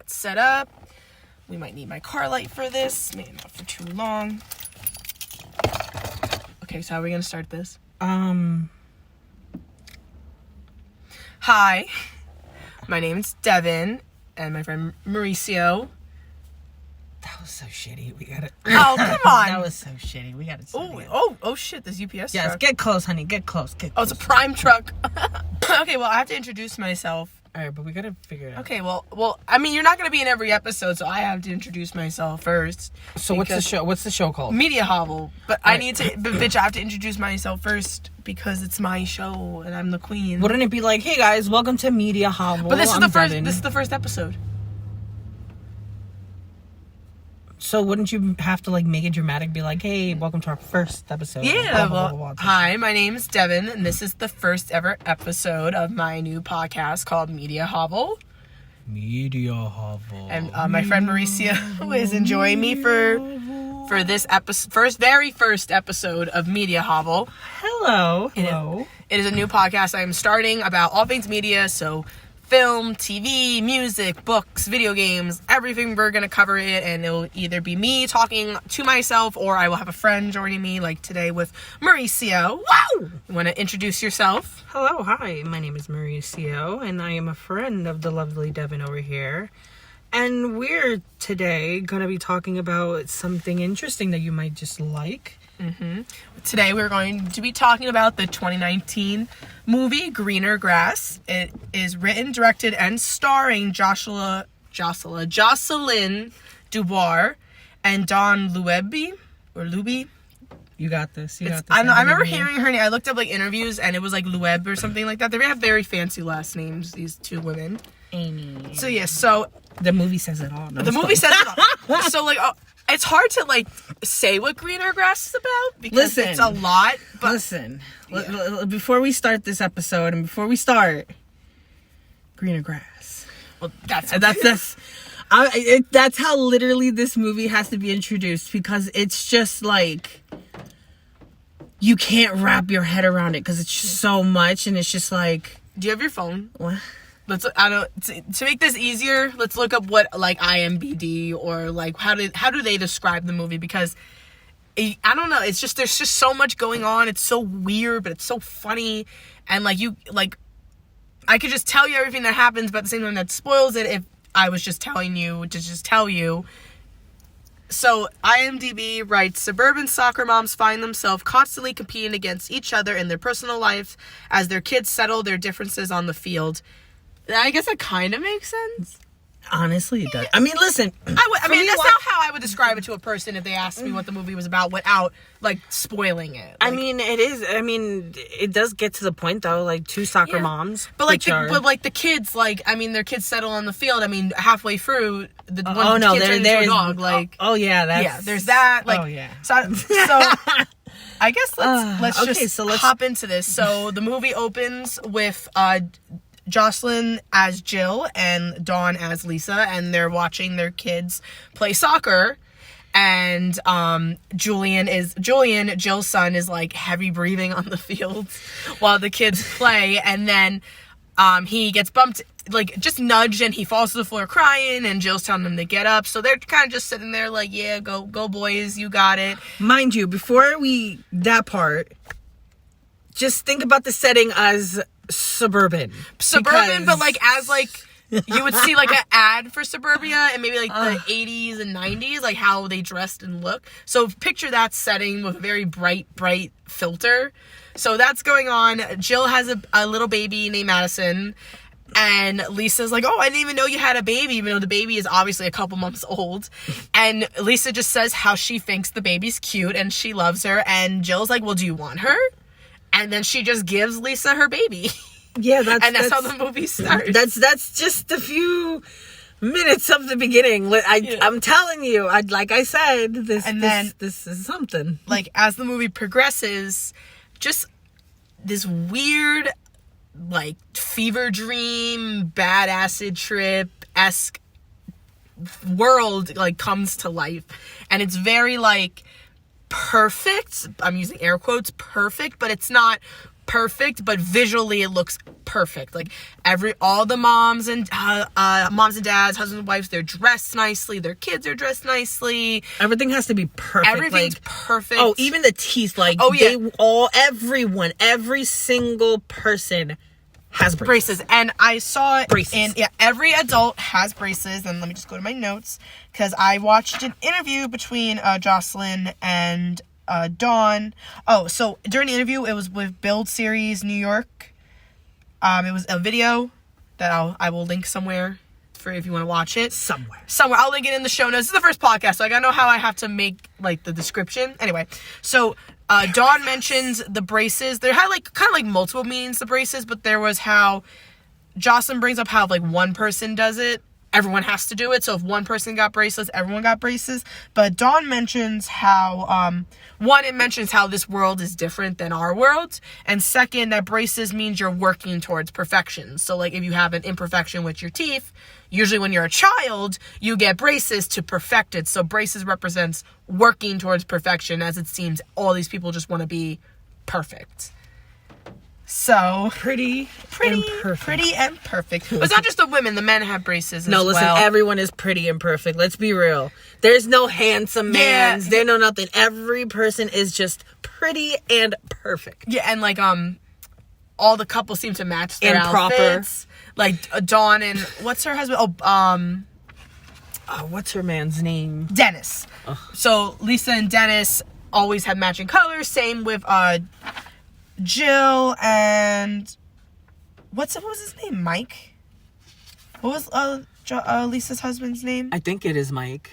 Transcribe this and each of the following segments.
that's set up. We might need my car light for this. Maybe not for too long. Okay, so how are we gonna start this? Hi, my name's Devon, and my friend Mauricio. That was so shitty. We gotta. Oh, come on. That was so shitty. We gotta. Oh shit! This UPS yes, truck. get close, honey. Get close. Oh, it's a prime truck. Okay, well, I have to introduce myself. All right, but we gotta figure it out. Okay, well, I mean, you're not gonna be in every episode, so I have to introduce myself first. So what's the show? What's the show called? Media Hovel. But I need to, bitch, I have to introduce myself first because it's my show and I'm the queen. Wouldn't it be like, hey guys, welcome to Media Hovel? But this is the first. Devon. This is the first episode. So wouldn't you have to like make it dramatic? Be like, hey, welcome to our first episode. Yeah. Well, hi, my name's Devon, and this is the first ever episode of my new podcast called Media Hovel. Media Hovel. And my friend Mauricio is enjoying me for this very first episode of Media Hovel. Hello. It is a new podcast I am starting about all things media, so film, TV, music, books, video games, everything. We're going to cover it, and it'll either be me talking to myself or I will have a friend joining me, like today with Mauricio. Wow! You want to introduce yourself? Hello, hi. My name is Mauricio, and I am a friend of the lovely Devon over here. And we're today going to be talking about something interesting that you might just like. Mm-hmm. Today we're going to be talking about the 2019 movie Greener Grass. It is written, directed, and starring Jocelyn DeBoer and Don Luebbe. You got this. I know. I remember hearing her name. I looked up like interviews, and it was like Luebbe or something like that. They have very fancy last names. These two women. Amy. So yeah. So the movie says it all. No, the movie says it all. So like. It's hard to, like, say what Greener Grass is about because it's a lot. But listen, before we start this episode and before we start, Greener Grass. Well, that's how literally this movie has to be introduced because it's just, like, you can't wrap your head around it because it's just so much and it's just, like... Do you have your phone? What? To make this easier, let's look up what like IMDb or like how do they describe the movie, because I don't know, it's just there's just so much going on. It's so weird, but it's so funny, and I could just tell you everything that happens, but at the same time that spoils it if I was just telling you to just tell you. So IMDb writes, suburban soccer moms find themselves constantly competing against each other in their personal life as their kids settle their differences on the field. I guess that kind of makes sense. Honestly, it does. I mean, listen. That's not how I would describe it to a person if they asked me what the movie was about without, like, spoiling it. I mean, it is. I mean, it does get to the point, though, like, two soccer moms. But, like, the kids, like, I mean, their kids settle on the field. I mean, halfway through, the kids turn into a dog. Like, there's that. Like, So I guess let's hop into this. So the movie opens with Jocelyn as Jill and Dawn as Lisa, and they're watching their kids play soccer, and Julian, Jill's son, is like heavy breathing on the field while the kids play, and then he gets bumped, like just nudged, and he falls to the floor crying, and Jill's telling him to get up, so they're kind of just sitting there like, yeah, go boys, you got it. Mind you, before that part, just think about the setting as suburban, but like as like you would see like an ad for suburbia and maybe like the 80s and 90s, like how they dressed and look. So picture that setting with a very bright filter. So that's going on. Jill has a little baby named Madison, and Lisa's like, oh, I didn't even know you had a baby, even though the baby is obviously a couple months old. And Lisa just says how she thinks the baby's cute and she loves her, and Jill's like, well, do you want her? And then she just gives Lisa her baby. Yeah, that's how the movie starts. That's just a few minutes of the beginning. I'm telling you, like I said, this is something. Like, as the movie progresses, just this weird, like, fever dream, bad acid trip-esque world, like, comes to life. And it's very, like, perfect. I'm using air quotes, perfect, but it's not perfect, but visually it looks perfect. Like all the moms and dads, husbands and wives, they're dressed nicely, their kids are dressed nicely. Everything has to be perfect. Everything's perfect. Oh, even the teeth, like everyone, every single person has braces. And I saw it every adult has braces. And let me just go to my notes, because I watched an interview between Jocelyn and Dawn. Oh, so during the interview, it was with Build Series New York. It was a video that I will link somewhere for if you want to watch it. Somewhere. I'll link it in the show notes. This is the first podcast, so I gotta know how I have to make like the description. Anyway, so Dawn mentions the braces. They had like kind of like multiple meanings, the braces, but there was how Jocelyn brings up how like one person does it, everyone has to do it. So if one person got braces, everyone got braces. But Dawn mentions how, it mentions how this world is different than our world. And second, that braces means you're working towards perfection. So like if you have an imperfection with your teeth, usually when you're a child, you get braces to perfect it. So braces represents working towards perfection, as it seems all these people just want to be perfect. So pretty and perfect. But it's not just the women, the men have braces as well. No, listen, everyone is pretty and perfect. Let's be real. There's no handsome mans. There's no nothing. Every person is just pretty and perfect. Yeah, and like all the couples seem to match their outfits. Proper. Like Dawn and what's her husband? What's her man's name? Dennis. Ugh. So Lisa and Dennis always have matching colors. Same with Jill and what was his name? Mike? What was Lisa's husband's name? I think it is Mike.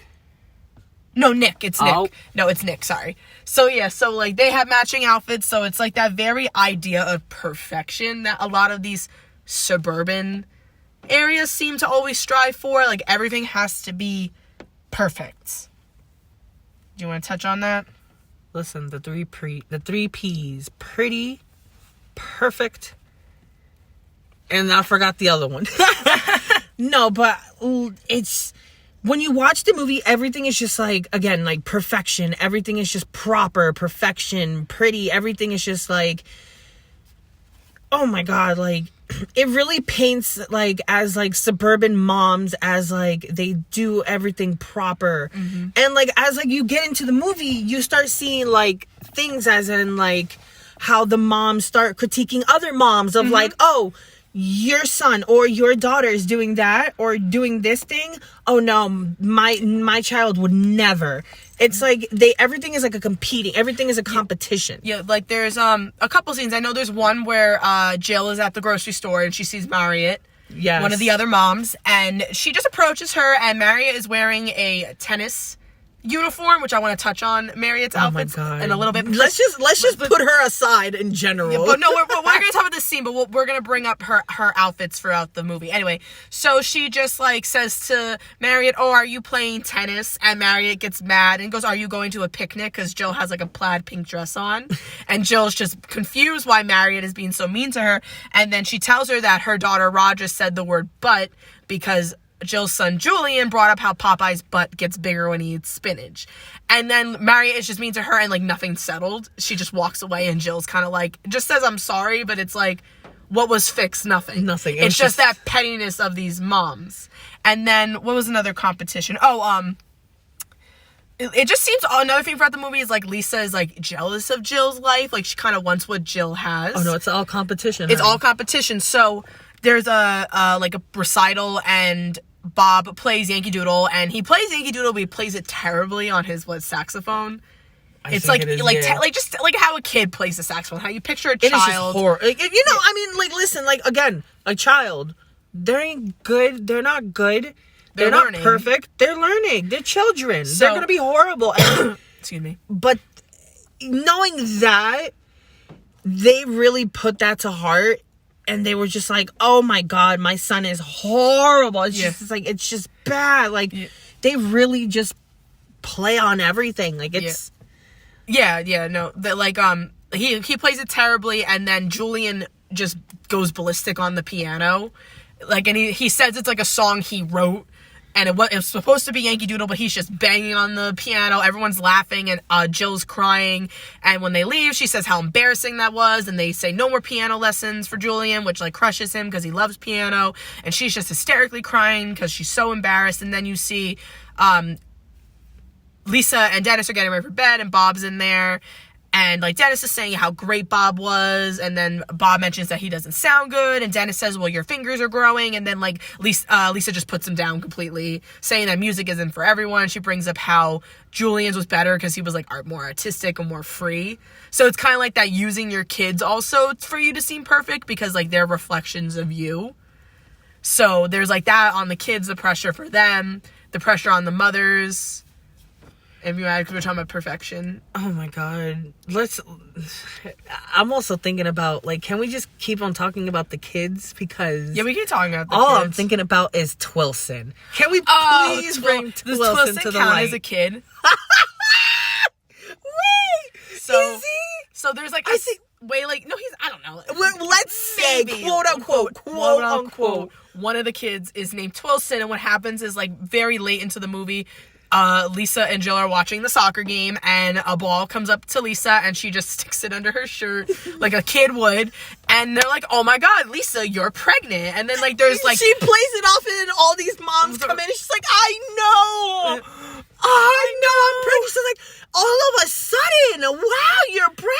No, Nick. It's Nick. No, it's Nick. Sorry. So yeah, so like they have matching outfits, so it's like that very idea of perfection that a lot of these suburban areas seem to always strive for. Like everything has to be perfect. Do you want to touch on that? Listen, the three P's: pretty, perfect, and I forgot the other one. No, but it's when you watch the movie, everything is just like, again, like perfection. Everything is just proper, perfection, pretty. Everything is just like, oh my God, like it really paints like as like suburban moms as like they do everything proper. Mm-hmm. And like as like you get into the movie, you start seeing like things as in like how the moms start critiquing other moms of like, oh, your son or your daughter is doing that or doing this thing. Oh no, my child would never. It's like everything is like everything is a competition. Yeah, like there's a couple scenes. I know there's one where Jill is at the grocery store and she sees Marriott, one of the other moms, and she just approaches her, and Marriott is wearing a tennis uniform, which I want to touch on Marriott's outfits in a little bit. Let's just put her aside in general. Yeah, but no, we're going to talk about this scene, but we're going to bring up her outfits throughout the movie. Anyway, so she just like says to Marriott, "Oh, are you playing tennis?" And Marriott gets mad and goes, "Are you going to a picnic?" Because Jill has like a plaid pink dress on, and Jill's just confused why Marriott is being so mean to her. And then she tells her that her daughter Roger said the word "but" because Jill's son Julian brought up how Popeye's butt gets bigger when he eats spinach. And then Marriott is just mean to her, and like nothing's settled. She just walks away, and Jill's kind of like just says I'm sorry, but it's like, what was fixed? Nothing. It's just that pettiness of these moms. And then what was another competition? It just seems another thing throughout the movie is like Lisa is like jealous of Jill's life. Like she kind of wants what Jill has. Oh no, it's all competition. It's all competition. So there's a recital, and Bob plays Yankee Doodle, and he plays Yankee Doodle, but he plays it terribly on his saxophone. It's like just like how a kid plays the saxophone, how you picture a child. It is just horrible. I mean, like listen, like again, a child, they ain't good. They're not good. They're not perfect. They're learning. They're children. So, they're gonna be horrible. Excuse me. But knowing that, they really put that to heart. And they were just like, oh my God, my son is horrible. It's just like, it's just bad. Like, they really just play on everything. Like, it's... Yeah, no. Like, he plays it terribly, and then Julian just goes ballistic on the piano. Like, and he says it's like a song he wrote. and it was supposed to be Yankee Doodle, but he's just banging on the piano. Everyone's laughing, and Jill's crying. And when they leave, she says how embarrassing that was, and they say no more piano lessons for Julian, which like crushes him because he loves piano. And she's just hysterically crying because she's so embarrassed. And then you see Lisa and Dennis are getting ready for bed, and Bob's in there. And, like, Dennis is saying how great Bob was, and then Bob mentions that he doesn't sound good, and Dennis says, well, your fingers are growing, and then, like, Lisa just puts him down completely, saying that music isn't for everyone. She brings up how Julian's was better because he was, like, more artistic and more free. So it's kind of like that, using your kids also for you to seem perfect, because, like, they're reflections of you. So there's, like, that on the kids, the pressure for them, the pressure on the mothers. If you add, we're talking about perfection. Oh my God. I'm also thinking about, like, can we just keep on talking about the kids? Because... yeah, we keep talking about the kids. All I'm thinking about is Twilson. Can we please bring Twilson to the light? As a kid? Wait! So, is he? So there's, like, I don't know. Let's say, quote unquote, one of the kids is named Twilson, and what happens is, like, very late into the movie, Lisa and Jill are watching the soccer game, and a ball comes up to Lisa, and she just sticks it under her shirt like a kid would, and they're like, oh my God, Lisa, you're pregnant. And then, like, there's, like... she plays it off, and then all these moms come in, and she's like, I know I'm pregnant. She's like, all of a sudden, wow, you're pregnant.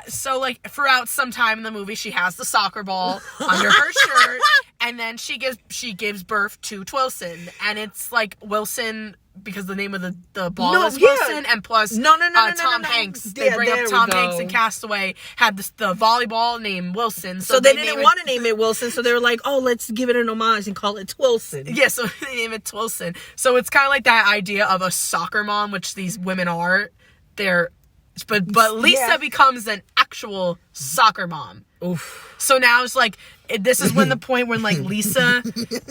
So like, throughout some time in the movie, she has the soccer ball under her shirt, and then she gives birth to Twilson, and it's like Wilson, because the name of the ball is Wilson, and plus Tom Hanks. They bring up Tom Hanks in Castaway had the volleyball named Wilson. So they didn't want to name it Wilson, so they were like, oh, let's give it an homage and call it Twilson. Yeah, so they name it Twilson. So it's kind of like that idea of a soccer mom, which these women are. But Lisa becomes an actual soccer mom. Oof. So now it's like, this is when the point when, like, Lisa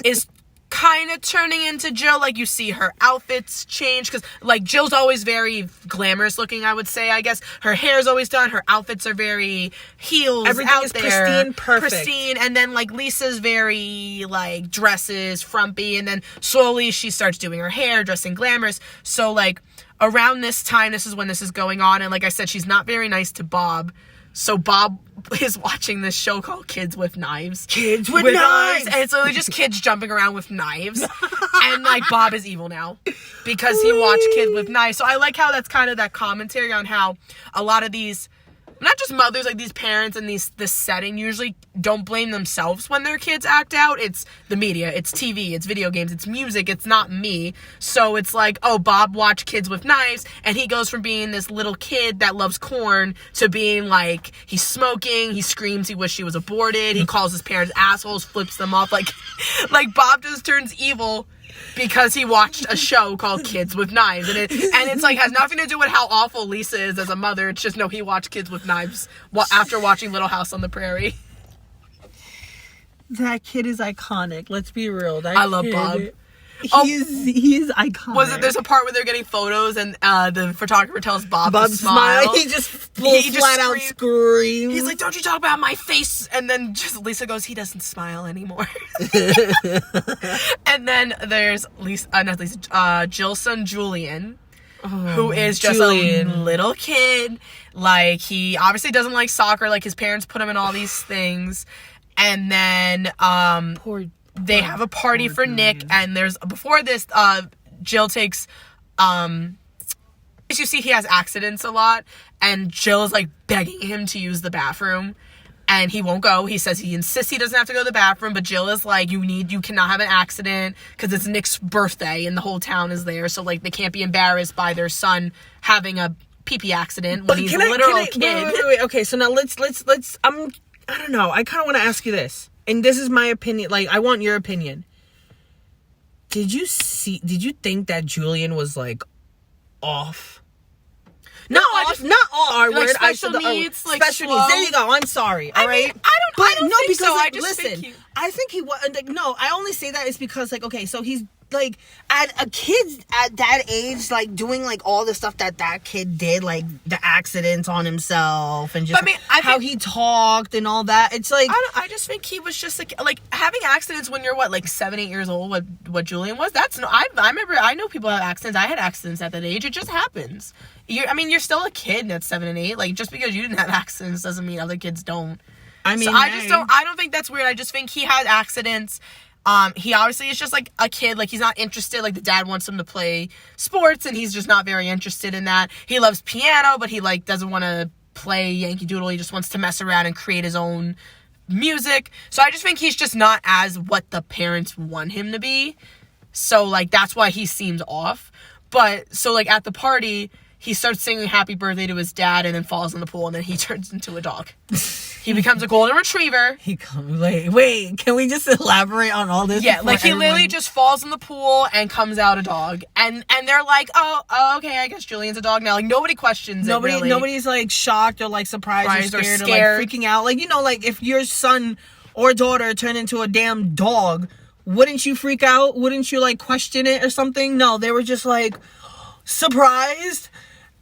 is kind of turning into Jill. Like, you see her outfits change, because, like, Jill's always very glamorous looking, I would say. I guess her hair's always done, her outfits are very heels, everything out is there, pristine, and then, like, Lisa's very, like, dresses, frumpy, and then slowly she starts doing her hair, dressing glamorous. So, like, around this time, this is when this is going on, and like I said, she's not very nice to Bob. So Bob is watching this show called Kids with Knives. Kids with Knives! And it's literally just kids jumping around with knives. And, like, Bob is evil now because he watched Kids with Knives. So I like how that's kind of that commentary on how a lot of these, not just mothers, like these parents in this setting usually don't blame themselves when their kids act out. It's the media, it's TV, it's video games, it's music, it's not me. So it's like, oh, Bob watched Kids with Knives, and he goes from being this little kid that loves corn to being like, he's smoking, he screams, he wishes he was aborted, he calls his parents assholes, flips them off. Like Bob just turns evil because he watched a show called Kids with Knives. And it's like, has nothing to do with how awful Lisa is as a mother. It's just, no, he watched Kids with Knives after watching Little House on the Prairie. That kid is iconic. Let's be real. I love Bob. He is iconic. Was it? There's a part where they're getting photos, and the photographer tells Bob to smile. He just flat out screams. He's like, "Don't you talk about my face!" And then just Lisa goes, "He doesn't smile anymore." And then there's Jill's son Julian, who is just a little kid. Like, he obviously doesn't like soccer. Like, his parents put him in all these things, and then they have a party for Nick, and before this, Jill takes, as you see, he has accidents a lot, and Jill is, like, begging him to use the bathroom, and he won't go. He says he insists he doesn't have to go to the bathroom, but Jill is like, you cannot have an accident, because it's Nick's birthday, and the whole town is there, so, like, they can't be embarrassed by their son having a pee-pee accident when he's a literal kid. Wait. Okay, so now let's, I don't know, I kind of want to ask you this. And this is my opinion. Like, I want your opinion. Did you think that Julian was, like, off? Not off. Like, special needs. Like, special needs. There you go. I'm sorry. All right. I don't think so. I think he was. Like, no, I only say that is because, like, okay, so he's like, at a kid at that age, like, doing, like, all the stuff that kid did, like, the accidents on himself and just how he talked and all that. It's like... I just think he was just, like, having accidents when you're, what, like, 7, 8 years old, what Julian was? That's no... I remember, I know people have accidents. I had accidents at that age. It just happens. You're still a kid at 7 and 8. Like, just because you didn't have accidents doesn't mean other kids don't. I mean... So I don't think that's weird. I just think he had accidents... He obviously is just, like, a kid. Like, he's not interested. Like, the dad wants him to play sports, and he's just not very interested in that. He loves piano, but he, like, doesn't want to play Yankee Doodle. He just wants to mess around and create his own music. So I just think he's just not as what the parents want him to be. So, like, that's why he seems off. But, so, like, at the party... He starts singing happy birthday to his dad and then falls in the pool and then he turns into a dog. He becomes a golden retriever. Wait, can we just elaborate on all this? Yeah, like he literally just falls in the pool and comes out a dog. And they're like, oh, okay, I guess Julian's a dog now. Like, nobody questions it, really. Nobody's, like, shocked or, like, surprised or scared or, like, freaking out. Like, you know, like, if your son or daughter turned into a damn dog, wouldn't you freak out? Wouldn't you, like, question it or something? No, they were just, like, surprised.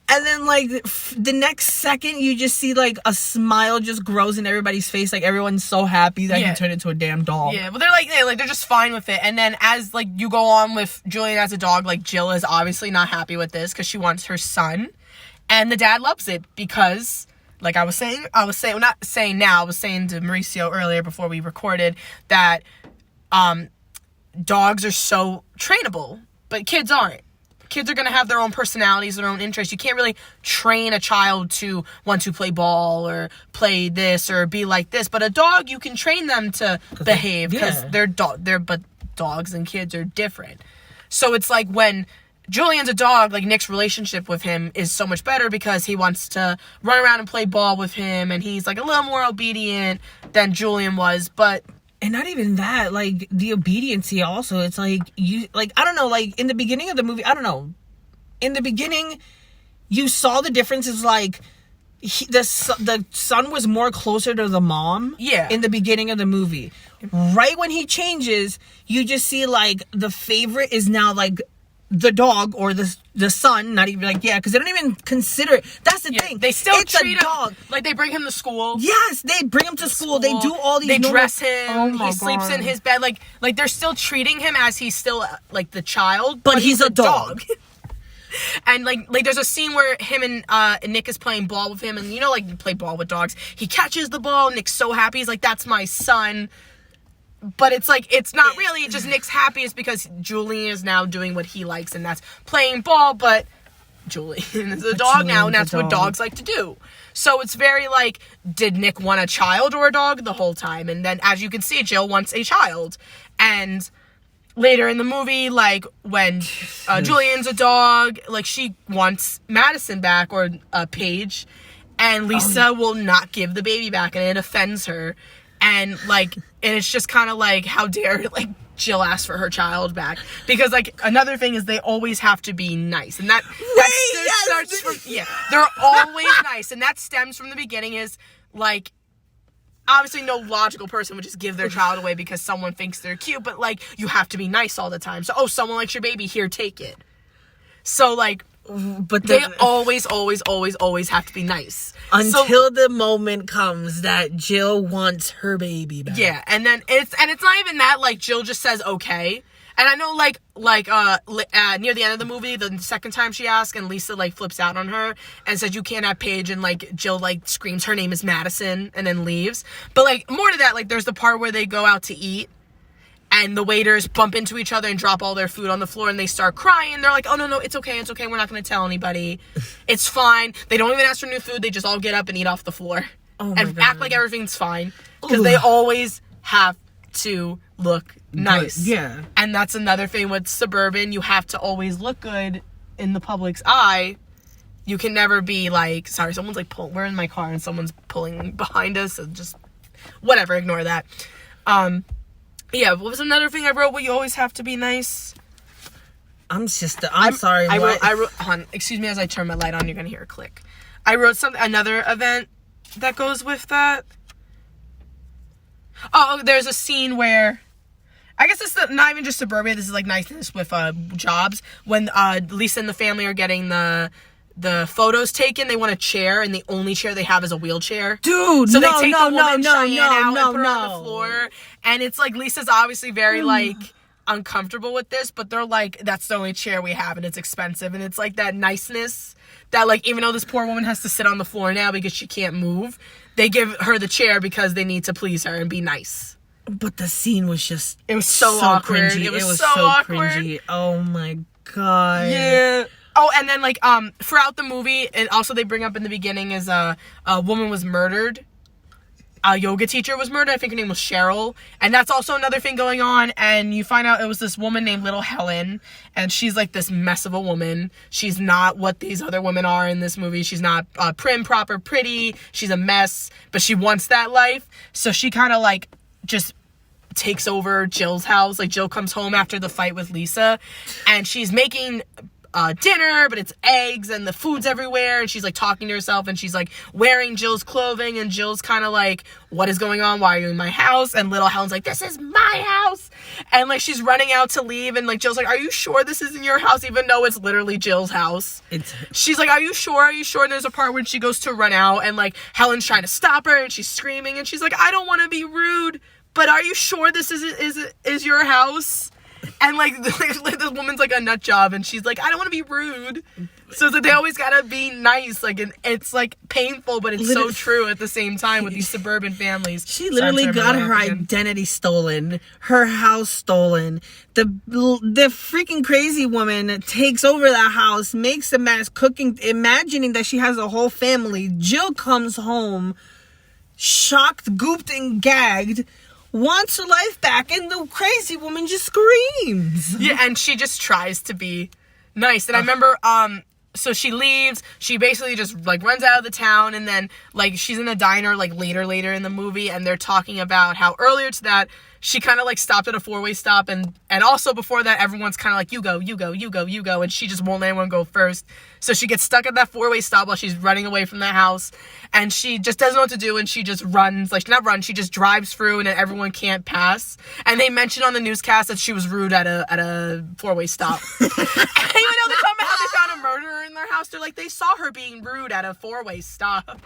And then, like, the next second, you just see, like, a smile just grows in everybody's face. Like, everyone's so happy that he turned into a damn dog. Yeah, but they're just fine with it. And then as, like, you go on with Julian as a dog, like, Jill is obviously not happy with this because she wants her son. And the dad loves it because, like I was saying to Mauricio earlier before we recorded that dogs are so trainable, but kids aren't. Kids are going to have their own personalities, their own interests. You can't really train a child to want to play ball or play this or be like this. But a dog, you can train them to behave because but dogs and kids are different. So it's like when Julian's a dog, like Nick's relationship with him is so much better because he wants to run around and play ball with him. And he's like a little more obedient than Julian was. And not even that, like, the obediency also, it's like, I don't know, like, in the beginning of the movie, I don't know, in the beginning, you saw the differences, like, the son was more closer to the mom in the beginning of the movie. Right when he changes, you just see, like, the favorite is now, like, the dog or the son, not even like, because they don't even consider it. That's the thing. They still treat him like they bring him to school. Yes, they bring him to school. They do all these. They dress him. He sleeps in his bed. Like they're still treating him as he's still like the child, but he's a dog. And like there's a scene where him and Nick is playing ball with him, and you know, like you play ball with dogs. He catches the ball. Nick's so happy. He's like, "That's my son." But it's like, it's not really just Nick's happiest because Julian is now doing what he likes, and that's playing ball, but Julian is a dog now, and that's what dogs like to do. So it's very like, did Nick want a child or a dog the whole time? And then, as you can see, Jill wants a child. And later in the movie, like, when Julian's a dog, like, she wants Madison back, or Paige, and Lisa will not give the baby back, and it offends her. And, like, and it's just kind of like, how dare, like, Jill ask for her child back. Because, like, another thing is they always have to be nice. And starts from, they're always nice. And that stems from the beginning is, like, obviously no logical person would just give their child away because someone thinks they're cute. But, like, you have to be nice all the time. So, someone likes your baby, here, take it. So, like, but they always have to be nice. Until the moment comes that Jill wants her baby back. Yeah, and then it's not even that, like, Jill just says okay. And I know, like near the end of the movie, the second time she asks, and Lisa, like, flips out on her and says, you can't have Paige, and, like, Jill, like, screams her name is Madison and then leaves. But, like, more to that, like, there's the part where they go out to eat and the waiters bump into each other and drop all their food on the floor, and they start crying. They're like, oh, no, it's okay, we're not going to tell anybody. It's fine. They don't even ask for new food. They just all get up and eat off the floor. And act like everything's fine. Because they always have to look nice. Yeah. And that's another thing with suburban. You have to always look good in the public's eye. You can never be like, sorry, someone's like, we're in my car and someone's pulling behind us. So just, whatever, ignore that. Yeah, what was another thing I wrote? Well, you always have to be nice. I'm sorry. I wrote, hon, excuse me as I turn my light on, you're going to hear a click. I wrote another event that goes with that. Oh, there's a scene where I guess it's not even just suburbia. This is like niceness with jobs. When Lisa and the family are getting the photos taken, they want a chair, and the only chair they have is a wheelchair. Dude, so they take the woman Cheyenne out and put her on the floor. And it's like Lisa's obviously very like uncomfortable with this, but they're like, that's the only chair we have, and it's expensive. And it's like that niceness that like, even though this poor woman has to sit on the floor now because she can't move, they give her the chair because they need to please her and be nice. But the scene was just... It was so awkward. Cringy. It was so awkward. Cringy. Oh my God. Yeah. Oh, and then like throughout the movie, and also they bring up in the beginning is a woman was murdered. A yoga teacher was murdered. I think her name was Cheryl. And that's also another thing going on. And you find out it was this woman named Little Helen. And she's like this mess of a woman. She's not what these other women are in this movie. She's not prim, proper, pretty. She's a mess. But she wants that life. So she kind of like just takes over Jill's house. Like Jill comes home after the fight with Lisa. And she's making... dinner, but it's eggs and the food's everywhere, and she's like talking to herself, and she's like wearing Jill's clothing, and Jill's kind of like, what is going on? Why are you in my house? And Little Helen's like, this is my house, and like she's running out to leave, and like Jill's like, are you sure this isn't your house? Even though it's literally Jill's house. She's like, are you sure? And there's a part where she goes to run out, and like Helen's trying to stop her, and she's screaming, and she's like, I don't want to be rude, but are you sure this is your house? And like this woman's like a nut job, and she's like, I don't want to be rude. So it's like they always gotta be nice. Like, and it's like painful, but it's so true at the same time with these suburban families. She literally got her identity stolen, her house stolen. The freaking crazy woman takes over the house, makes a mess, cooking, imagining that she has a whole family. Jill comes home, shocked, gooped, and gagged. Wants her life back, and the crazy woman just screams. Yeah, and she just tries to be nice. And I remember, so she leaves, she basically just, like, runs out of the town, and then, like, she's in a diner, like, later in the movie, and they're talking about how earlier to that, she kind of, like, stopped at a four-way stop, and also before that, everyone's kind of like, you go, and she just won't let anyone go first. So she gets stuck at that four-way stop while she's running away from the house, and she just doesn't know what to do, and she just runs, like, not runs, she just drives through, and then everyone can't pass. And they mentioned on the newscast that she was rude at a four-way stop. And even though they're talking about how they found a murderer in their house, they're like, they saw her being rude at a four-way stop.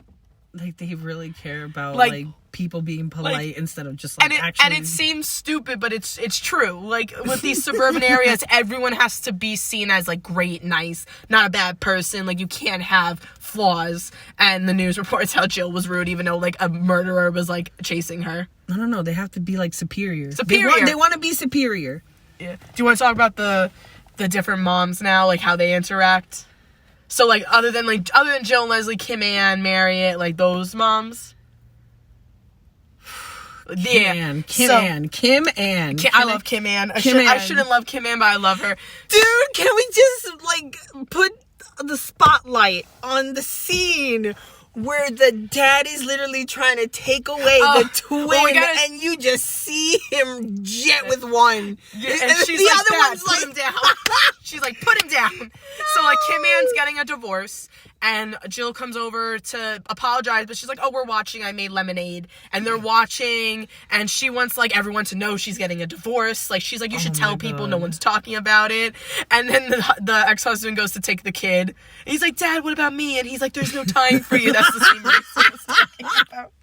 Like, they really care about, like people being polite instead of just, like, actually... And it seems stupid, but it's true. Like, with these suburban areas, everyone has to be seen as, like, great, nice, not a bad person. Like, you can't have flaws. And the news reports how Jill was rude, even though, like, a murderer was, like, chasing her. No. They have to be, like, superior. Superior. They want to be superior. Yeah. Do you want to talk about the different moms now, like, how they interact? So, like, other than Jill and Leslie, Kim Ann, Marriott, like, those moms? Kim Ann. I love Kim Ann. I shouldn't love Kim Ann, but I love her. Dude, can we just, like, put the spotlight on the scene where the daddy's literally trying to take away the twin, and you just see him jet with one. Yeah, and she's the other one's like, put him down. She's like, put him down. No. So, like, Kim Ann's getting a divorce, and Jill comes over to apologize, but she's like, oh, we're watching, I made lemonade. And they're watching, and she wants, like, everyone to know she's getting a divorce. Like, she's like, you should tell people, no one's talking about it. And then the ex-husband goes to take the kid. And he's like, Dad, what about me? And he's like, there's no time for you. That's the scene Mauricio was talking about.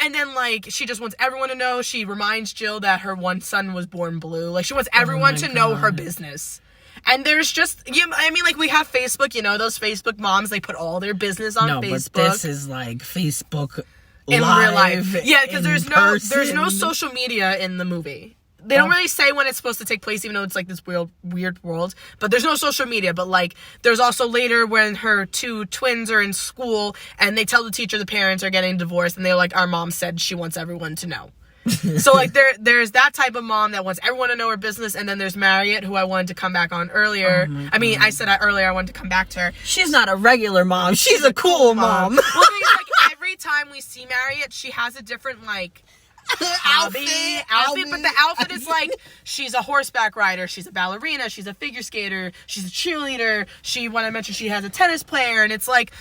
And then, like, she just wants everyone to know. She reminds Jill that her one son was born blue. Like, she wants everyone to know her business. And there's just, I mean, like, we have Facebook, you know, those Facebook moms, they put all their business on Facebook. But this is, like, Facebook in live, real life. Yeah, because there's no social media in the movie. They don't really say when it's supposed to take place, even though it's, like, this weird world. But there's no social media. But, like, there's also later when her two twins are in school, and they tell the teacher the parents are getting divorced, and they're like, our mom said she wants everyone to know. So, like, there's that type of mom that wants everyone to know her business, and then there's Marriott, who I wanted to come back on earlier. I mean, I said earlier I wanted to come back to her. She's not a regular mom. She's a cool mom. Well, like, every time we see Marriott, she has a different, like, outfit, but the outfit is like, she's a horseback rider, she's a ballerina, she's a figure skater, she's a cheerleader, when I mentioned she has a tennis player, and it's like,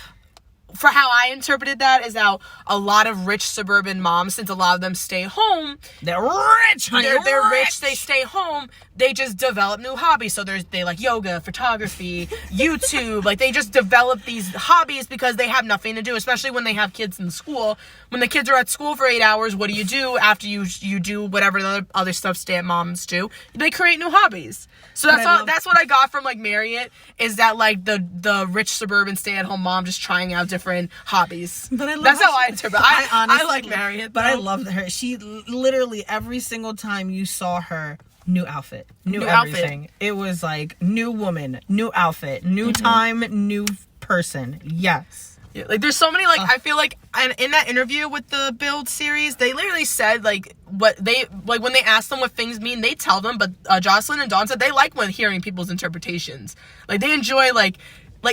for how I interpreted that is how a lot of rich suburban moms, since a lot of them stay home, they're rich, honey. They're rich. They stay home. They just develop new hobbies. So they like yoga, photography, YouTube. Like they just develop these hobbies because they have nothing to do, especially when they have kids in school. When the kids are at school for 8 hours, what do you do after you do whatever the other stuff stepmoms do? They create new hobbies. So that's what I got from like Marriott, is that like the rich suburban stay-at-home mom just trying out different hobbies. But that's how I interpret. I like Marriott, but I loved her. She literally every single time you saw her, new outfit, new everything. Outfit. It was like new woman, new outfit, new time, new person. Yes. Yeah, like there's so many, like I feel like in that interview with the Build series, they literally said like what they like when they asked them what things mean, they tell them, but Jocelyn and Dawn said they like when hearing people's interpretations. Like they enjoy like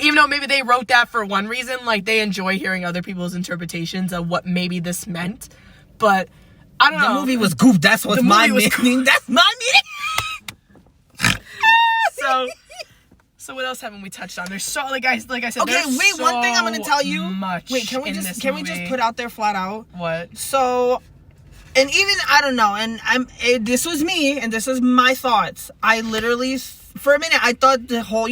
even though maybe they wrote that for one reason, like they enjoy hearing other people's interpretations of what maybe this meant. But I don't know. The movie was goof. That's what's my meaning. That's my meaning. So what else haven't we touched on? There's so like I said. Okay, wait. So one thing I'm gonna tell you. Wait, can we just put out there flat out? What? So, and even I don't know. And this was me, and this is my thoughts. I literally, for a minute, I thought the whole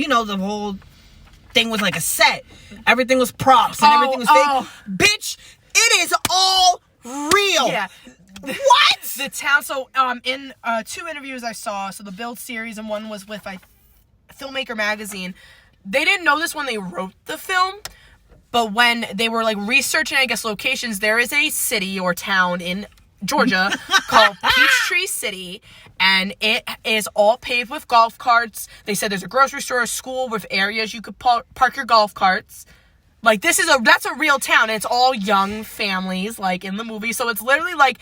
thing was like a set. Everything was props and everything was fake. Bitch, it is all real. Yeah. What? The town. So in 2 interviews I saw. So the Build series and one was with Filmmaker magazine. They didn't know this when they wrote the film, but when they were like researching, I guess, locations, there is a city or town in Georgia called Peachtree City, and it is all paved with golf carts. They said there's a grocery store, a school with areas you could park your golf carts. Like that's a real town, and it's all young families like in the movie. So it's literally like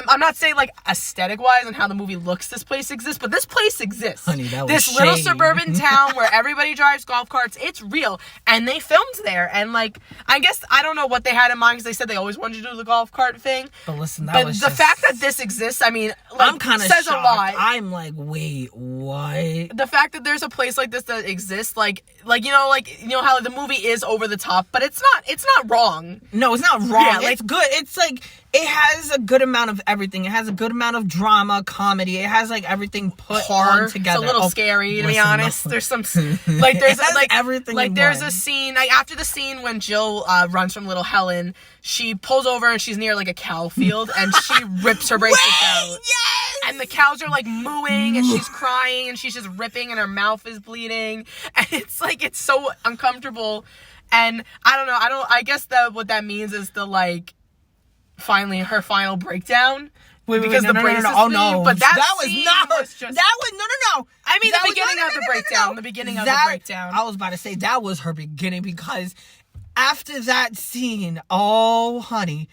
I'm not saying like aesthetic wise and how the movie looks this place exists, but this place exists. Honey, that was this shade. Little suburban town where everybody drives golf carts. It's real, and they filmed there. And like I guess I don't know what they had in mind, because they said they always wanted to do the golf cart thing. But listen, the fact that this exists, I mean, like, I'm kind of says shocked. A lot. I'm like, wait, what? The fact that there's a place like this that exists, like you know how the movie is over the top, but it's not wrong. No, it's not wrong. Yeah, it's good. It's like it has a good amount of everything. It has a good amount of drama, comedy. It has like everything put on together. It's a little scary, to be honest. No. There's some like there's like everything. Like there's a scene like after the scene when Jill runs from Little Helen, she pulls over and she's near like a cow field and she rips her bracelets out. Yes! And the cows are like mooing and she's crying and she's just ripping and her mouth is bleeding and it's like it's so uncomfortable. And I don't know. I guess that what that means is the like. Finally, her final breakdown. Because the braces. Oh no! But that was not her. That was no. I mean, the beginning of the breakdown. The beginning of the breakdown. I was about to say that was her beginning, because after that scene, oh honey,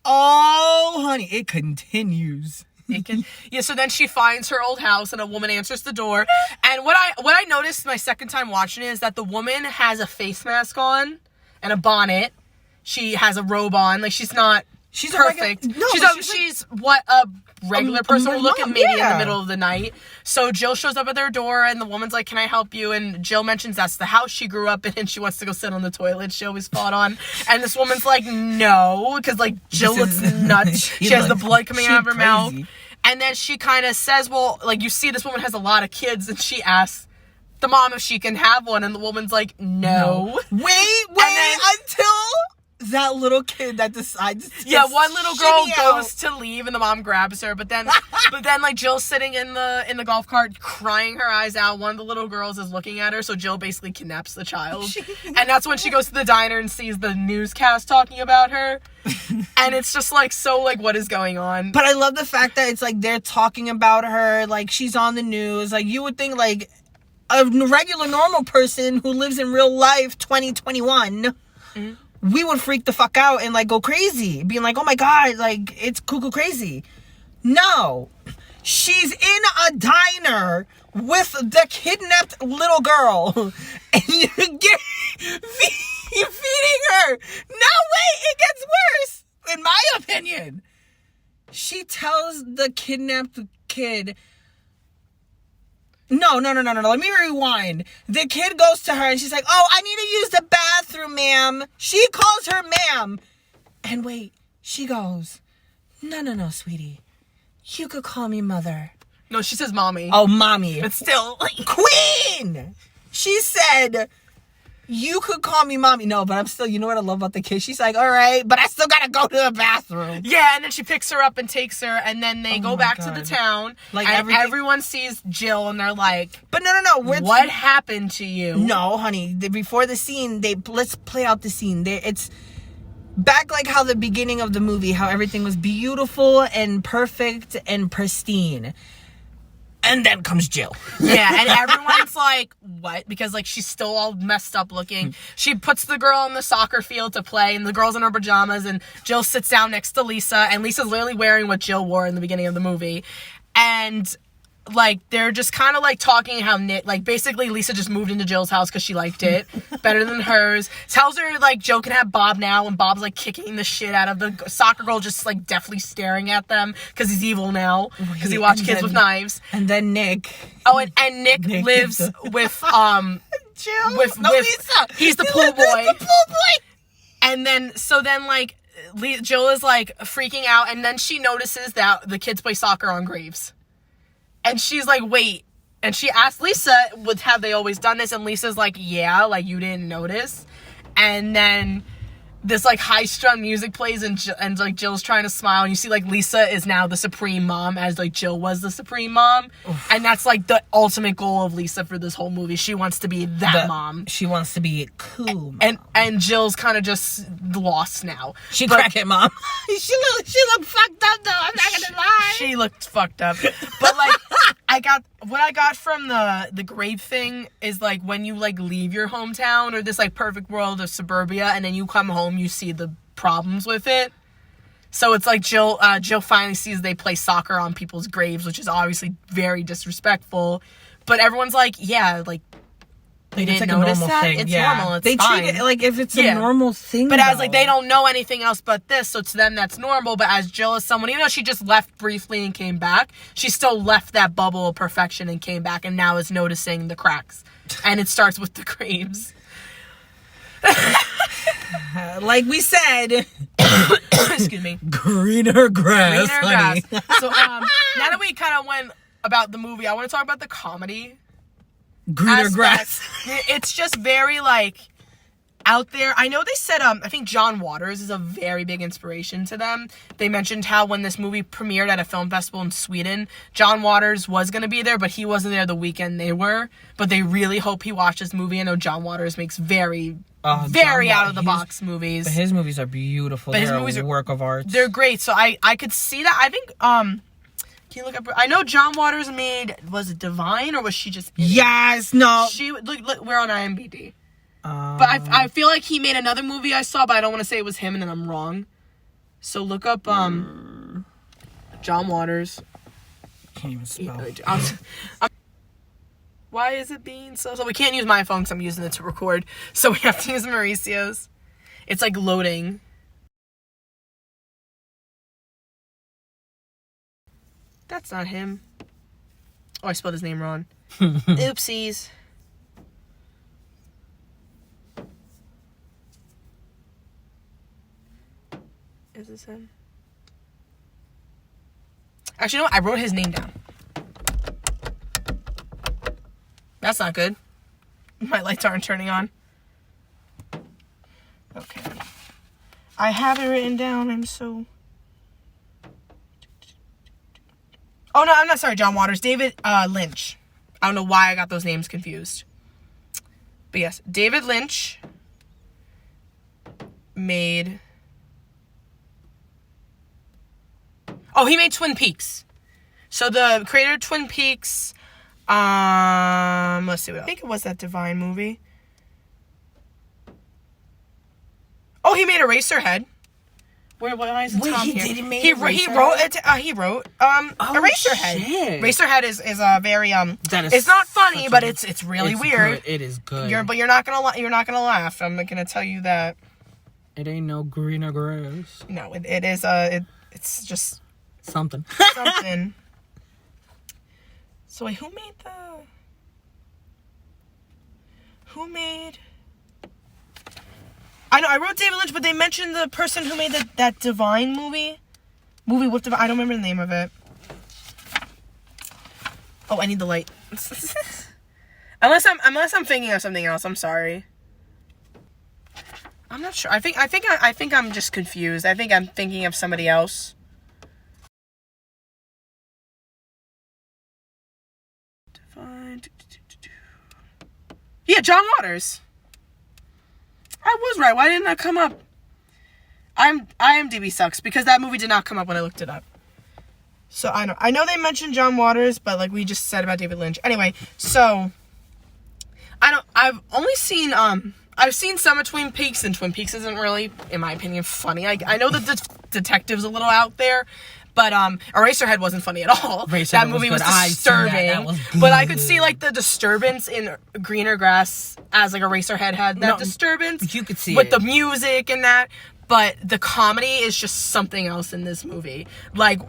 it continues. Yeah. So then she finds her old house, and a woman answers the door. And what I noticed my second time watching it is that the woman has a face mask on and a bonnet. She has a robe on. Like she's not. She's perfect. She's what a regular person would look at maybe in the middle of the night. So Jill shows up at their door and the woman's like, "Can I help you?" And Jill mentions that's the house she grew up in and she wants to go sit on the toilet she always fought on. And this woman's like, "No," because like Jill looks nuts. She has the blood coming out of her mouth. And then she kind of says, "Well, like you see this woman has a lot of kids," and she asks the mom if she can have one, and the woman's like, "No." Wait until that little kid that decides one little girl goes to leave and the mom grabs her, but then like Jill's sitting in the golf cart crying her eyes out. One of the little girls is looking at her, so Jill basically kidnaps the child. And that's when she goes to the diner and sees the newscast talking about her. And it's just like, so like what is going on? But I love the fact that it's like they're talking about her, like she's on the news. Like you would think like a regular normal person who lives in real life 2021 we would freak the fuck out and like go crazy, being like, "Oh my god, like it's cuckoo crazy." No, she's in a diner with the kidnapped little girl, and you're feeding her. No, wait, it gets worse. In my opinion, she tells the kidnapped kid, No. Let me rewind. The kid goes to her and she's like, oh, I need to use the bathroom, ma'am. She calls her ma'am. And wait, she goes, no, sweetie. You could call me mother. No, she says mommy. Oh, mommy. But still, like... Queen! She said, you could call me mommy. No, but I'm still, you know what I love about the kid? She's like, all right, but I still gotta go to the bathroom. Yeah, and then she picks her up and takes her, and then they go back to the town. Like, and everyone sees Jill, and they're like, but no. What happened to you? No, honey. Before the scene, let's play out the scene. It's back like how the beginning of the movie, how everything was beautiful and perfect and pristine. And then comes Jill. Yeah, and everyone's like, what? Because, like, she's still all messed up looking. She puts the girl in the soccer field to play, and the girl's in her pajamas, and Jill sits down next to Lisa, and Lisa's literally wearing what Jill wore in the beginning of the movie. And... like, they're just kind of, like, talking how basically Lisa just moved into Jill's house because she liked it better than hers. Tells her, like, Jill can have Bob now, and Bob's, like, kicking the shit out of the soccer girl, just, like, definitely staring at them because he's evil now because he watched kids with knives. And then Nick. Oh, and Nick lives with, Jill? Lisa. He's the pool boy. The pool boy. And then, like, Jill is, like, freaking out, and then she notices that the kids play soccer on graves. And she's like, wait. And she asked Lisa, have they always done this? And Lisa's like, yeah, like, you didn't notice. And then this, like, high-strung music plays, and like, Jill's trying to smile. And you see, like, Lisa is now the supreme mom, as, like, Jill was the supreme mom. Oof. And that's, like, the ultimate goal of Lisa for this whole movie. She wants to be that mom. She wants to be cool mom. And Jill's kind of just lost now. She crackhead mom. she looked fucked up, though. I'm not gonna lie. She looked fucked up. But, like... what I got from the grave thing is, like, when you, like, leave your hometown or this, like, perfect world of suburbia, and then you come home, you see the problems with it. So it's like Jill finally sees they play soccer on people's graves, which is obviously very disrespectful. But everyone's like, yeah, like, they didn't notice that. Thing. It's normal. It's fine. Treat it like if it's a normal thing. But as, like, they don't know anything else but this, so to them that's normal. But as Jill is someone, even though she just left briefly and came back, she still left that bubble of perfection and came back, and now is noticing the cracks. And it starts with the graves. Like we said, excuse me, greener grass, honey. So now that we kind of went about the movie, I want to talk about the comedy. Greener grass. It's just very, like, out there. I know they said, I think John Waters is a very big inspiration to them. They mentioned how when this movie premiered at a film festival in Sweden, John Waters was going to be there, but he wasn't there the weekend they were. But they really hope he watched this movie. I know John Waters makes very out-of-the-box movies. But his movies are beautiful. They're a work of art. They're great. So I could see that. I think, can you look up? I know John Waters made, was it Divine, or was she just... Yes, no. Look, we're on IMDb. But I feel like he made another movie I saw, but I don't want to say it was him and then I'm wrong. So look up John Waters. Can't even spell. Why is it being so... So we can't use my phone because I'm using it to record. So we have to use Mauricio's. It's, like, loading. That's not him. Oh, I spelled his name wrong. Oopsies. Is this him? Actually, you know what? I wrote his name down. That's not good. My lights aren't turning on. Okay. I have it written down. I'm so... Oh, no, I'm not sorry, John Waters. David Lynch. I don't know why I got those names confused. But yes, David Lynch made... Oh, he made Twin Peaks. So the creator of Twin Peaks... let's see. I think it was that Divine movie. Oh, he made Eraserhead. Why is it Tom here? He wrote Eraserhead. Shit. Eraserhead is a very it's not funny, but it's really weird. Good. It is good. You're not gonna laugh. I'm gonna tell you that. It ain't no greener grass. No, it is it's just something. Something. So wait, who made... I know, I wrote David Lynch, but they mentioned the person who made that Divine movie. Movie with Divine. I don't remember the name of it. Oh, I need the light. unless I'm thinking of something else. I'm sorry. I'm not sure. I think I'm just confused. I think I'm thinking of somebody else. Divine. Yeah, John Waters. I was right. Why didn't that come up? IMDb sucks because that movie did not come up when I looked it up. So I know they mentioned John Waters, but like we just said about David Lynch. Anyway, so I've only seen I've seen some of Twin Peaks, and Twin Peaks isn't really, in my opinion, funny. I know the detective's a little out there, but Eraserhead wasn't funny at all. That movie was disturbing. That was but I could see like the disturbance in Greener Grass as like Eraserhead had that disturbance. You could see with it. The music and that, but the comedy is just something else in this movie. Like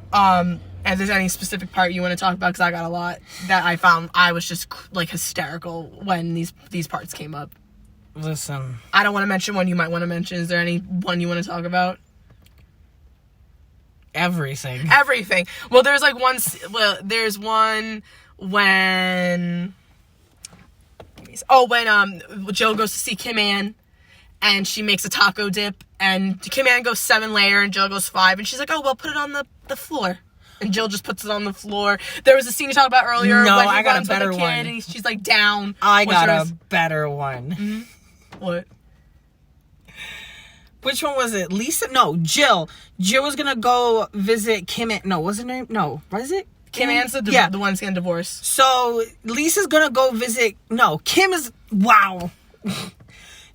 if there's any specific part you want to talk about, because I got a lot that I found I was just like hysterical when these parts came up. Listen, I don't want to mention one you might want to mention. Is there any one you want to talk about? Everything. Well, there's like one. Well, there's one when Jill goes to see Kim Ann, and she makes a taco dip, and Kim Ann goes 7 layer, and Jill goes 5, and she's like, "Oh, well, put it on the floor." And Jill just puts it on the floor. There was a scene you talked about earlier. No, when I got a better one. And she's like down. I got a better one. Mm-hmm. What? Which one was it? Lisa? No, Jill. Jill was gonna go visit Kim. No, wasn't her? No, was it? Kim Ann's the one that's getting divorced. So Lisa's gonna go visit. No, Kim is. Wow.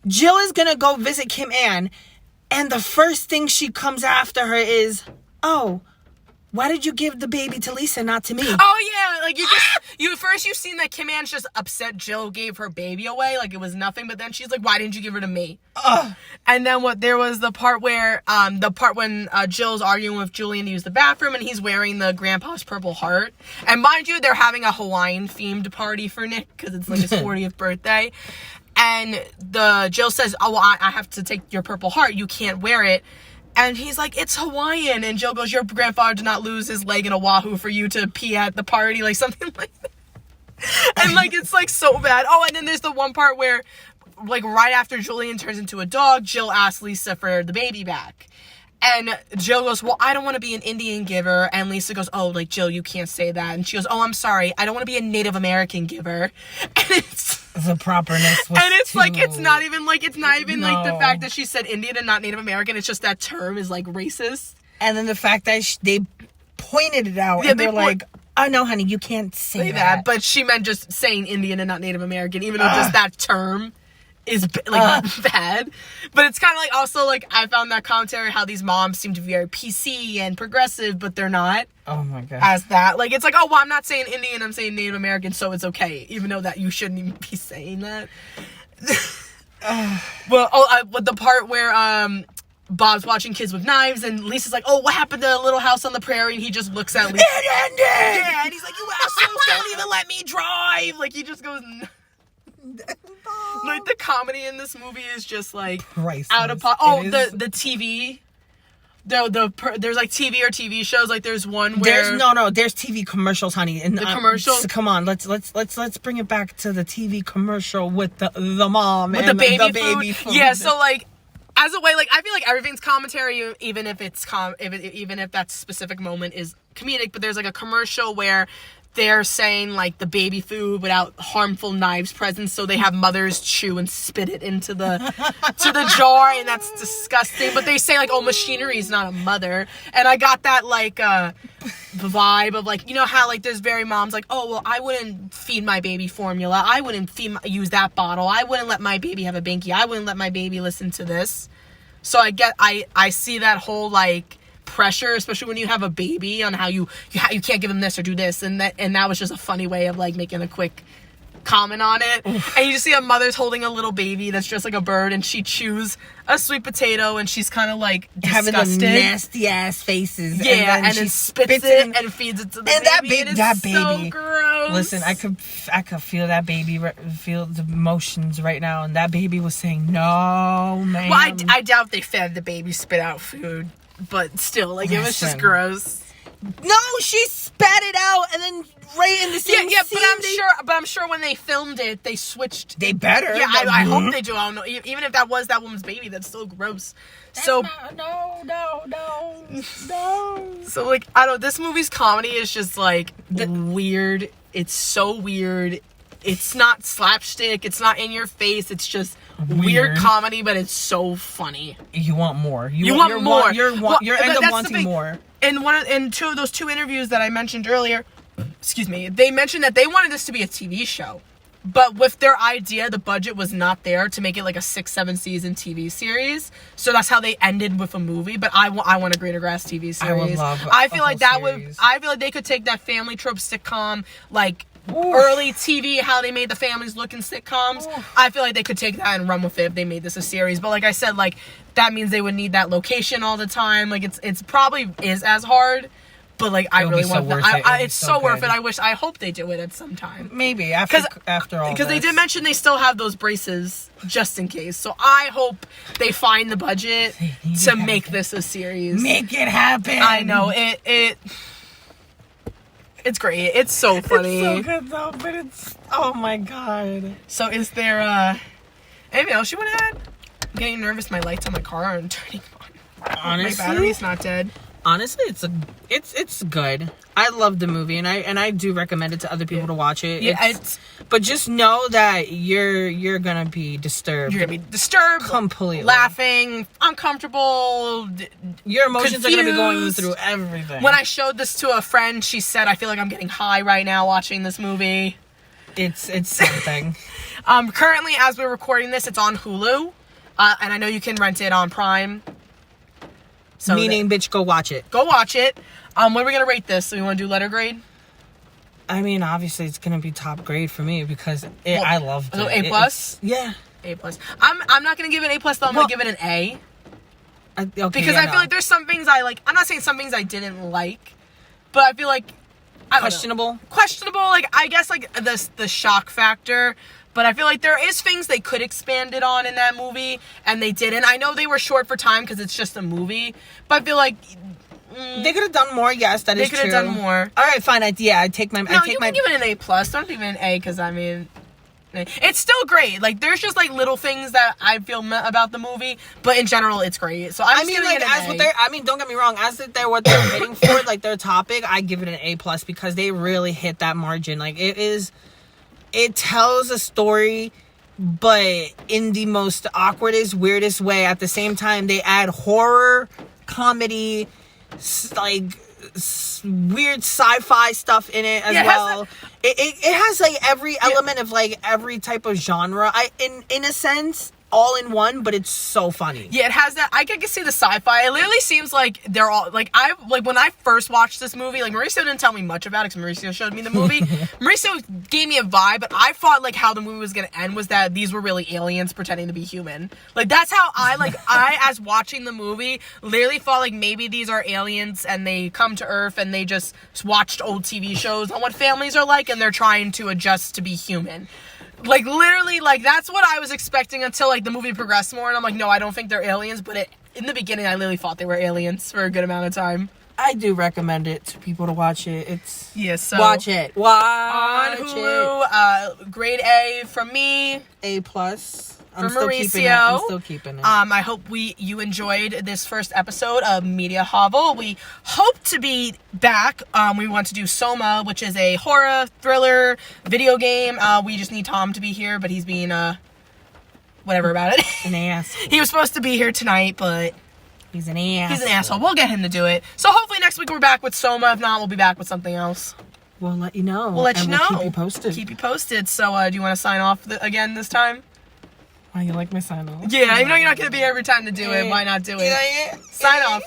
Jill is gonna go visit Kim Ann, and the first thing she comes after her is, "Oh, why did you give the baby to Lisa, not to me?" Oh yeah, like you've seen that Kim Ann's just upset Jill gave her baby away, like it was nothing, but then she's like, "Why didn't you give her to me?" And then there was the part where when Jill's arguing with Julian to use the bathroom, and he's wearing the grandpa's purple heart. And mind you, they're having a Hawaiian themed party for Nick because it's like his 40th birthday. And Jill says, "Oh, well, I have to take your purple heart. You can't wear it." And he's like, "It's Hawaiian." And Jill goes, "Your grandfather did not lose his leg in Oahu for you to pee at the party," like something like that. And like, it's like so bad. Oh, and then there's the one part where like right after Julian turns into a dog, Jill asks Lisa for the baby back. And Jill goes, "Well, I don't want to be an Indian giver." And Lisa goes, "Oh, like, Jill, you can't say that." And she goes, "Oh, I'm sorry. I don't want to be a Native American giver." And it's... The properness was and it's like, it's not even like the fact that she said Indian and not Native American. It's just that term is like racist. And then the fact that they pointed it out, and they're like, "Oh, no, honey, you can't say that." But she meant just saying Indian and not Native American, even though just that term is like bad. But it's kind of like, also like, I found that commentary how these moms seem to be very PC and progressive, but they're not. Oh my god. As that, like, it's like, "Oh, well, I'm not saying Indian, I'm saying Native American, so it's okay," even though that you shouldn't even be saying that. But the part where Bob's watching Kids with Knives, and Lisa's like, "Oh, what happened to Little House on the Prairie?" And he just looks at Lisa. It ended! Yeah, and he's like, "You assholes don't even let me drive!" Like, he just goes... Like, the comedy in this movie is just like priceless. Out of Oh, the TV. There's like TV shows. Like, there's one where there's TV commercials, honey. And the commercial. Come on, let's bring it back to the TV commercial with the mom with and the baby food. Yeah, so like, as a way, like, I feel like everything's commentary, even if it's even if that specific moment is comedic. But there's like a commercial where they're saying like the baby food without harmful knives present, so they have mothers chew and spit it into the jar, and that's disgusting. But they say like, "Oh, machinery is not a mother," and I got that like the vibe of like, you know how like there's very moms like, "Oh, well, I wouldn't feed my baby formula, I wouldn't use that bottle, I wouldn't let my baby have a binky, I wouldn't let my baby listen to this." So I see that whole like pressure, especially when you have a baby, on how you can't give them this or do this, and that was just a funny way of like making a quick comment on it. And you just see a mother's holding a little baby that's just like a bird, and she chews a sweet potato, and she's kind of like disgusted. Having the nasty ass faces. Yeah, and then spits it and feeds it to the baby. And that baby, so gross. Listen, I could feel that baby, feel the emotions right now, and that baby was saying, "No, man." Well, I doubt they fed the baby spit out food, but still, like, it was just gross. No, she spat it out, and then right in the same scene. But I'm sure when they filmed it, they switched. They better. Yeah, I hope they do. I don't know. Even if that was that woman's baby, that's still gross. No. So, like, I don't. This movie's comedy is just like weird. It's so weird. It's not slapstick. It's not in your face. It's just weird comedy, but it's so funny. You want more. You want more. You're end up wanting more. In two of those 2 interviews that I mentioned earlier, they mentioned that they wanted this to be a TV show. But with their idea, the budget was not there to make it like a 6-7 season TV series. So that's how they ended with a movie. But I want a Greener Grass TV series. I would love I feel like they could take that family trope sitcom, like early TV, how they made the families look in sitcoms. I feel like they could take that and run with it if they made this a series. But like I said, like, that means they would need that location all the time. Like, it's probably is as hard, but like, I really want that. It's so worth it. I hope they do it at some time. Maybe after all. Because they did mention they still have those braces just in case. So I hope they find the budget to make this a series. Make it happen. I know it's great. It's so funny. It's so good though, but it's, oh my god. So is there anything else you want to add? I'm getting nervous. My lights on my car aren't turning on. Honestly, my battery's not dead. Honestly, it's good. I love the movie, and I do recommend it to other people to watch it. Yeah, but just know that you're gonna be disturbed. You're gonna be disturbed, completely laughing, uncomfortable. Your emotions confused. are gonna be going through everything. When I showed this to a friend, she said, "I feel like I'm getting high right now watching this movie." It's something. Currently, as we're recording this, it's on Hulu, and I know you can rent it on Prime. So bitch, go watch it. Go watch it. What are we gonna rate this? So you want to do letter grade? I mean, obviously, it's gonna be top grade for me because I loved it. So A+? Yeah, A+. I'm not gonna give it A+, though. I'm gonna give it an A. Because I feel like there's some things I like. I'm not saying some things I didn't like, but I feel like questionable. Like, I guess, like, the shock factor. But I feel like there is things they could expand it on in that movie, and they didn't. I know they were short for time because it's just a movie, but I feel like they could have done more. Yes, that is true. They could have done more. All right, fine. I take my. No, you can give it an A+. Don't give it an A because I mean, it's still great. Like, there's just like little things that I feel about the movie, but in general, it's great. So I'm giving it an A. I mean, don't get me wrong. As what they're hitting for, like their topic, I give it an A+ because they really hit that margin. Like, it tells a story, but in the most awkwardest, weirdest way. At the same time, they add horror, comedy, like weird sci-fi stuff in it as well. It has like every element of like every type of genre. In a sense, all in one, but it's so funny. Yeah, it has that. I can see the sci-fi. It literally seems like they're all like when I first watched this movie, like Mauricio didn't tell me much about it because Mauricio showed me the movie. Mauricio gave me a vibe, but I thought like how the movie was gonna end was that these were really aliens pretending to be human. Like, that's how I as watching the movie literally thought like maybe these are aliens and they come to Earth and they just watched old TV shows on what families are like and they're trying to adjust to be human. Like, literally, like, that's what I was expecting until, like, the movie progressed more. And I'm like, no, I don't think they're aliens. But in the beginning, I literally thought they were aliens for a good amount of time. I do recommend it to people to watch it. So watch it. On Hulu, grade A from me. A+. For Mauricio. I'm still keeping it. I hope you enjoyed this first episode of Media Hovel. We hope to be back. We want to do Soma, which is a horror thriller video game. We just need Tom to be here, but he's being whatever about it. An ass. He was supposed to be here tonight, but he's an ass. He's an asshole. We'll get him to do it. So hopefully next week we're back with Soma. If not, we'll be back with something else. We'll let you know. We'll keep you posted. Keep you posted. So do you want to sign off again this time? Why, you like my sign off? Yeah, even though you're not going to be here every time to do it, why not do it? Yeah. Sign off,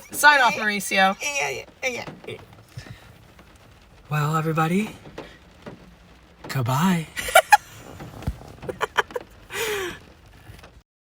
Mauricio. Yeah. Well, everybody, goodbye.